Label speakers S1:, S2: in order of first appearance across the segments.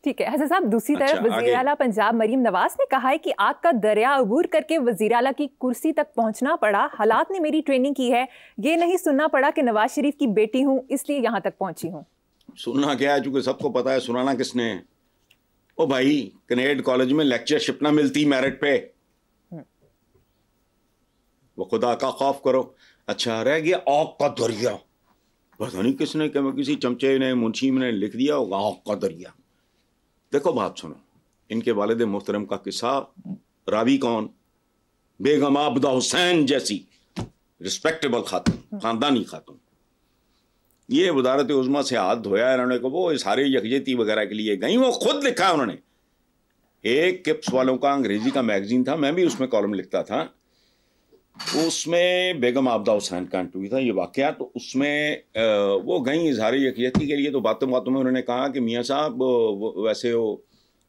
S1: ٹھیک ہے حسن صاحب. دوسری طرف وزیر اعلیٰ پنجاب مریم نواز نے کہا ہے کہ آگ کا دریا عبور کر کے وزیر اعلیٰ کی کرسی تک پہنچنا پڑا. حالات نے میری ٹریننگ کی ہے, یہ نہیں سننا پڑا کہ نواز شریف کی بیٹی ہوں اس لیے یہاں تک پہنچی ہوں.
S2: سننا کیا ہے, چونکہ سب کو پتا ہے سنانا کس نے ہے. او بھائی, کنیڈ کالج میں لیکچرشپ نہ ملتی میرٹ پہ, وہ خدا کا خوف کرو. اچھا رہ گیا آگ کا دریا, پتہ نہیں کس نے, کہ کسی چمچے نے منشی نے لکھ دیا ہوگا آگ کا دریا. دیکھو بات سنو, ان کے والد محترم کا قصہ راوی کون؟ بیگم عابدہ حسین جیسی رسپیکٹیبل خاتون, خاندانی خاتون. یہ وزارت عظمیٰ سے ہاتھ دھویا انہوں نے, کو وہ سارے یکجہتی وغیرہ کے لیے گئیں, وہ خود لکھا انہوں نے. ایک کپس والوں کا انگریزی کا میگزین تھا, میں بھی اس میں کالم لکھتا تھا, اس میں بیگم عابدہ حسین کا انٹرویو تھا یہ واقعہ. تو اس میں وہ گئیں اظہار یکجہتی کے لیے, تو باتوں باتوں میں انہوں نے کہا کہ میاں صاحب ویسے وہ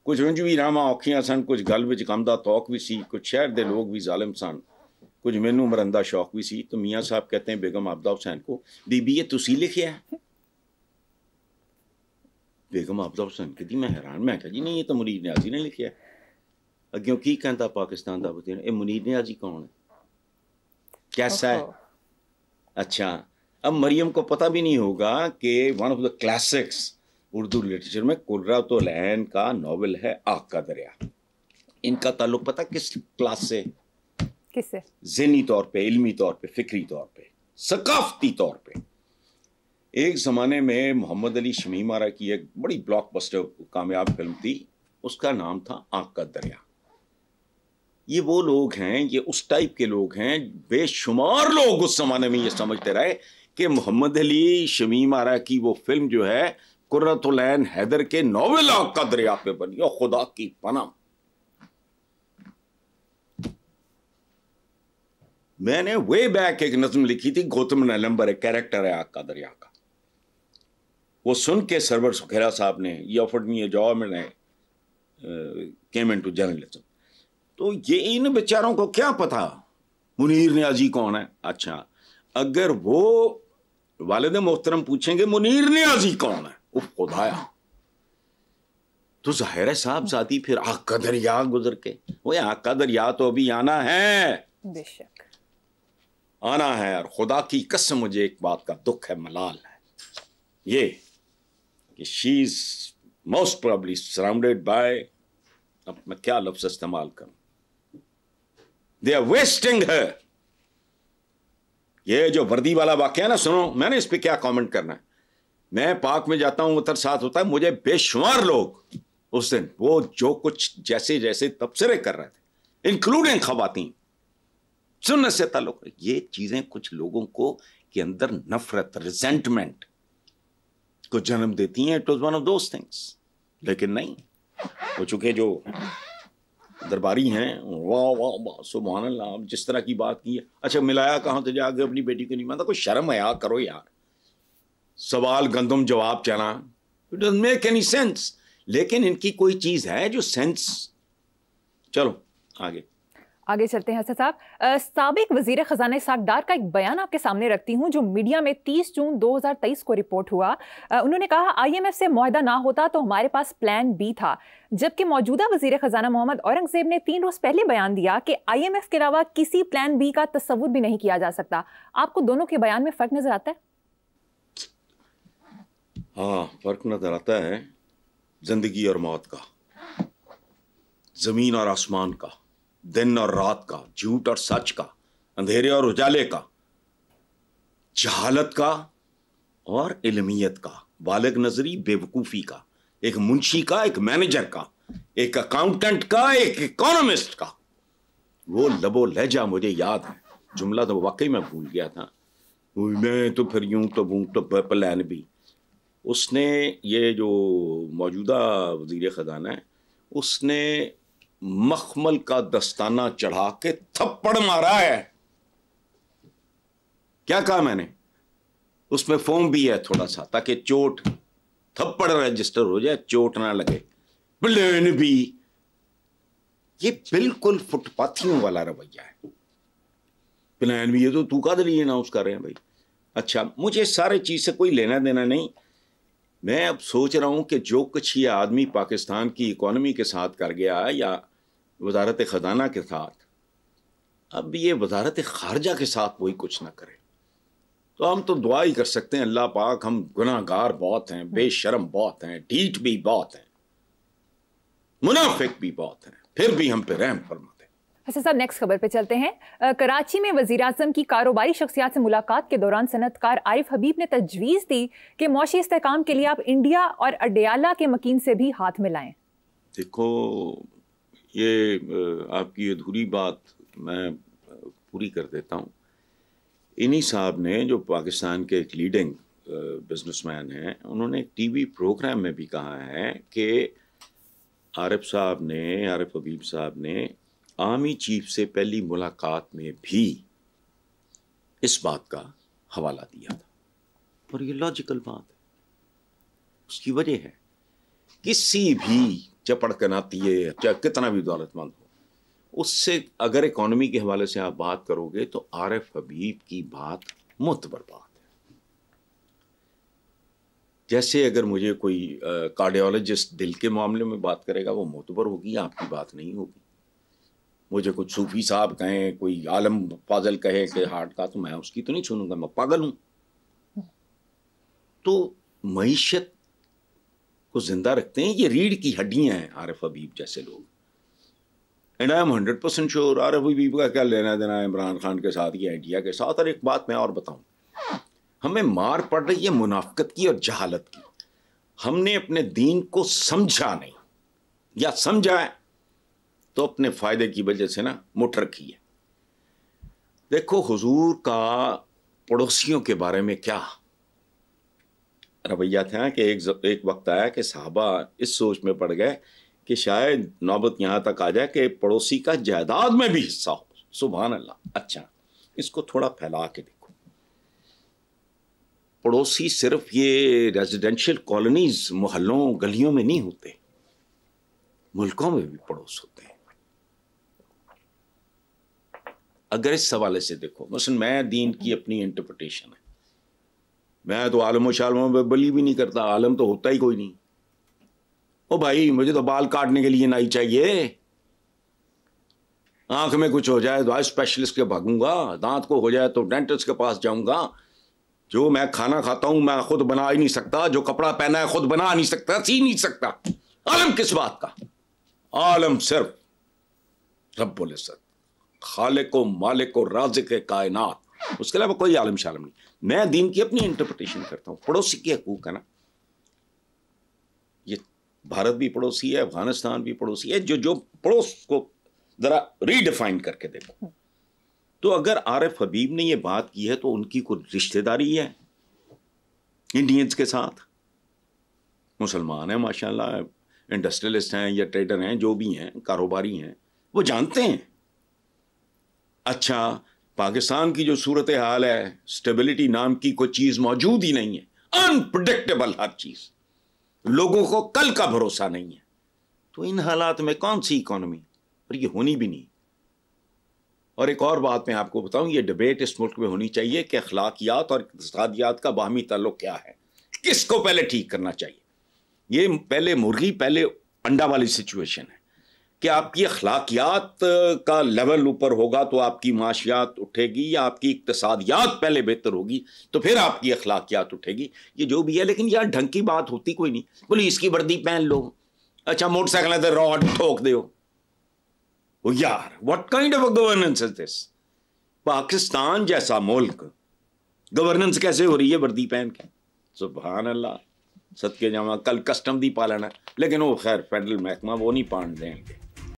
S2: کچھ رنج بھی راما اوکھیاں سن, کچھ گل وچ کمدا توق بھی سی, کچھ شہر دے لوگ بھی ظالم سن, کچھ مینوں مرندہ شوق بھی سی. تو میاں صاحب کہتے ہیں بیگم عابدہ حسین کو, بی بی یہ تسی لکھیا ہے؟ بیگم عابدہ حسین کہتی میں حیران, میں کہا جی نہیں یہ تو منیر نیازی نے لکھیا ہے. اگیوں کی کہندا پاکستان دا وطن, اے منیر نیازی کون ہے, کیسا ہے؟ اچھا اب مریم کو پتہ بھی نہیں ہوگا کہ one of the classics Urdu literature میں قرۃ العین کا ناول ہے آگ کا دریا. ان کا تعلق پتہ کس کلاس سے؟
S1: کس سے؟
S2: ذہنی طور پہ, علمی طور پہ, فکری طور پہ, ثقافتی طور پہ. ایک زمانے میں محمد علی شمیم آرا کی ایک بڑی بلاک بسٹر کامیاب فلم تھی, اس کا نام تھا آگ کا دریا. یہ وہ لوگ ہیں, یہ اس ٹائپ کے لوگ ہیں, بے شمار لوگ اس زمانے میں یہ سمجھتے رہے کہ محمد علی شمیم آرا کی وہ فلم جو ہے قرۃ العین حیدر کے ناول آگ کا دریا پہ بنی. اور خدا کی پناہ, میں نے وے بیک ایک نظم لکھی تھی, گوتم نیلمبر ایک کیریکٹر ہے آگ کا دریا کا. وہ سن کے سرور سکھیرا صاحب نے یہ آفرڈ می اے جاب, میں نے کیم انٹو جرنلزم. تو یہ ان بیچاروں کو کیا پتا منیر نیازی کون ہے. اچھا اگر وہ والد محترم پوچھیں گے منیر نیازی کون ہے, وہ خدایا, تو ظاہر ہے صاحب ساتھی پھر آگ کا دریا گزر کے, وہ آگ کا دریا تو ابھی آنا ہے,
S1: بے شک
S2: آنا ہے. اور خدا کی قسم مجھے ایک بات کا دکھ ہے, ملال ہے, یہ کہ she is most probably surrounded by, اب میں کیا لفظ استعمال کروں, they are wasting her. یہ جو وردی والا واقعہ ہے نا, سنو میں نے اس پہ کیا کامنٹ کرنا ہے. میں پاک میں جاتا ہوں, اتر ساتھ ہوتا ہے, مجھے بے شمار لوگ اس دن وہ جو کچھ جیسے جیسے تبصرے کر رہے تھے, انکلوڈنگ خواتین, سنت سے تعلق, یہ چیزیں کچھ لوگوں کو کے اندر نفرت, ریزنٹمنٹ کو جنم دیتی ہیں. It was one of those things. لیکن نہیں, وہ چونکہ جو درباری ہیں, واہ واہ واہ سبحان اللہ, جس طرح کی بات کی ہے. اچھا ملایا کہاں سے جا کے اپنی بیٹی کو نہیں مانتا, کوئی شرم حیا کرو یار. سوال گندم جواب چنا, it doesn't make any sense. لیکن ان کی کوئی چیز ہے جو سینس. چلو آگے
S1: چلتے ہیں حسن صاحب. سابق وزیر خزانہ اسحاق ڈار کا ایک بیان آپ کے سامنے رکھتی ہوں جو میڈیا میں 30 جون 2023 کو رپورٹ ہوا. انہوں نے کہا آئی ایم ایف سے معاہدہ نہ ہوتا تو ہمارے پاس پلان بی تھا, جبکہ موجودہ وزیر خزانہ محمد اورنگزیب نے 3 روز پہلے بیان دیا کہ آئی ایم ایف کے علاوہ کسی پلان بی کا تصور بھی نہیں کیا جا سکتا. آپ کو دونوں کے بیان میں فرق نظر آتا ہے؟
S2: ہاں فرق نظر آتا ہے, زندگی اور موت کا, زمین اور آسمان کا, دن اور رات کا, جھوٹ اور سچ کا, اندھیرے اور اجالے کا, جہالت کا اور علمیت کا, بالغ نظری بے وقوفی کا, ایک منشی کا, ایک مینیجر کا, ایک اکاؤنٹنٹ کا, ایک اکانومسٹ کا. وہ لب و لہجہ مجھے یاد ہے, جملہ تو واقعی میں بھول گیا تھا. میں تو پھر یوں تو بوں تو پلان بھی. اس نے یہ جو موجودہ وزیر خزانہ ہے, اس نے مخمل کا دستانہ چڑھا کے تھپڑ مارا ہے. کیا کہا میں نے, اس میں فوم بھی ہے تھوڑا سا تاکہ چوٹ, تھپڑ رجسٹر ہو جائے, چوٹ نہ لگے. پلان بھی, یہ بالکل فٹ پاتھیوں والا رویہ ہے. پلان بھی, یہ تو کا دلیل اناؤنس کر رہے ہیں بھائی. اچھا مجھے سارے چیز سے کوئی لینا دینا نہیں. میں اب سوچ رہا ہوں کہ جو کچھ یہ آدمی پاکستان کی اکانومی کے ساتھ کر گیا یا وزارت خزانہ کے ساتھ، اب یہ وزارت خارجہ کے ساتھ وہی کچھ نہ کرے تو ہم تو دعا ہی کر سکتے ہیں، اللہ پاک ہم گناہ گار بہت ہیں، بے شرم بہت ہیں، ڈھیٹ بھی بہت ہیں، منافق بھی بہت ہیں، پھر بھی ہم پہ رحم فرما دیں۔
S1: حسن صاحب نیکسٹ خبر پہ چلتے ہیں۔ کراچی میں وزیر اعظم کی کاروباری شخصیات سے ملاقات کے دوران صنعت کار عارف حبیب نے تجویز دی کہ معاشی استحکام کے لیے آپ انڈیا اور اڈیالہ کے مکین سے بھی ہاتھ ملائیں۔
S2: دیکھو یہ آپ کی ادھوری بات میں پوری کر دیتا ہوں۔ انہی صاحب نے جو پاکستان کے ایک لیڈنگ بزنس مین ہیں، انہوں نے ایک ٹی وی پروگرام میں بھی کہا ہے کہ عارف حبیب صاحب نے آرمی چیف سے پہلی ملاقات میں بھی اس بات کا حوالہ دیا تھا، اور یہ لاجیکل بات ہے۔ اس کی وجہ ہے کسی بھی چپڑ کناتی ہے چاہے کتنا بھی دولت مند ہو، اس سے اگر اکانومی کے حوالے سے آپ بات کرو گے تو عارف حبیب کی بات معتبر بات ہے۔ جیسے اگر مجھے کوئی کارڈیولوجسٹ دل کے معاملے میں بات کرے گا وہ معتبر ہوگی، آپ کی بات نہیں ہوگی۔ مجھے کچھ صوفی صاحب کہیں، کوئی عالم فاضل کہے کہ ہارٹ کا، تو میں اس کی تو نہیں سنوں گا، میں پاگل ہوں۔ تو معیشت کو زندہ رکھتے ہیں یہ ریڑھ کی ہڈیاں ہیں عارف حبیب جیسے لوگ۔ اینڈ آئی ایم 100% شیور عارف حبیب کا کیا لینا دینا ہے عمران خان کے ساتھ یا انڈیا کے ساتھ۔ اور ایک بات میں اور بتاؤں، ہمیں مار پڑ رہی ہے منافقت کی اور جہالت کی۔ ہم نے اپنے دین کو سمجھا نہیں، یا سمجھا ہے تو اپنے فائدے کی وجہ سے نا مٹ رکھی ہے۔ دیکھو حضور کا پڑوسیوں کے بارے میں کیا رویہ تھا کہ ایک وقت آیا کہ صحابہ اس سوچ میں پڑ گئے کہ شاید نوبت یہاں تک آ جائے کہ پڑوسی کا جائیداد میں بھی حصہ ہو۔ سبحان اللہ۔ اچھا اس کو تھوڑا پھیلا کے دیکھو، پڑوسی صرف یہ ریزیڈینشل کالونیز محلوں گلیوں میں نہیں ہوتے، ملکوں میں بھی پڑوس ہوتے ہیں۔ اگر اس حوالے سے دیکھو، مثلا میں دین کی اپنی انٹرپریٹیشن ہے، میں تو عالم و شالموں میں بلی بھی نہیں کرتا، عالم تو ہوتا ہی کوئی نہیں۔ او بھائی مجھے تو بال کاٹنے کے لیے نائی چاہیے، آنکھ میں کچھ ہو جائے تو آئی اسپیشلسٹ کے بھاگوں گا، دانت کو ہو جائے تو ڈینٹسٹ کے پاس جاؤں گا۔ جو میں کھانا کھاتا ہوں میں خود بنا ہی نہیں سکتا، جو کپڑا پہنا ہے خود بنا نہیں سکتا، سی نہیں سکتا۔ عالم کس بات کا؟ عالم صرف رب العزت، خالق و مالک و رازق کائنات، اس کے علاوہ کوئی عالم شالم نہیں۔ میں دین کی اپنی انٹرپریٹیشن کرتا ہوں۔ پڑوسی کے حقوق ہے نا، یہ بھارت بھی پڑوسی ہے، افغانستان بھی پڑوسی ہے، جو پڑوس کو ذرا ری ڈیفائن کر کے دیکھو۔ تو اگر عارف حبیب نے یہ بات کی ہے تو ان کی کوئی رشتہ داری ہے انڈینز کے ساتھ؟ مسلمان ہیں ماشاءاللہ، انڈسٹریلسٹ ہیں یا ٹریڈر ہیں، جو بھی ہیں کاروباری ہیں، وہ جانتے ہیں۔ اچھا پاکستان کی جو صورتحال ہے، سٹیبلٹی نام کی کوئی چیز موجود ہی نہیں ہے، انپریڈکٹیبل ہر چیز، لوگوں کو کل کا بھروسہ نہیں ہے، تو ان حالات میں کون سی اکانومی؟ اور یہ ہونی بھی نہیں۔ اور ایک اور بات میں آپ کو بتاؤں، یہ ڈبیٹ اس ملک میں ہونی چاہیے کہ اخلاقیات اور اقتصادیات کا باہمی تعلق کیا ہے، کس کو پہلے ٹھیک کرنا چاہیے۔ یہ پہلے مرغی پہلے انڈا والی سچویشن ہے کہ آپ کی اخلاقیات کا لیول اوپر ہوگا تو آپ کی معاشیات اٹھے گی، یا آپ کی اقتصادیات پہلے بہتر ہوگی تو پھر آپ کی اخلاقیات اٹھے گی۔ یہ جو بھی ہے، لیکن یار ڈھنگ کی بات ہوتی کوئی نہیں۔ پولیس کی وردی پہن لو، اچھا موٹر سائیکل ہے راڈ ٹھوک دو، یار what kind of a governance is this? Pakistan جیسا ملک گورننس کیسے ہو رہی ہے وردی پہن کے؟ سبحان اللہ، صدقے جاواں، کل کسٹم دی پالنا، لیکن وہ خیر فیڈرل محکمہ وہ نہیں پان دیں گے۔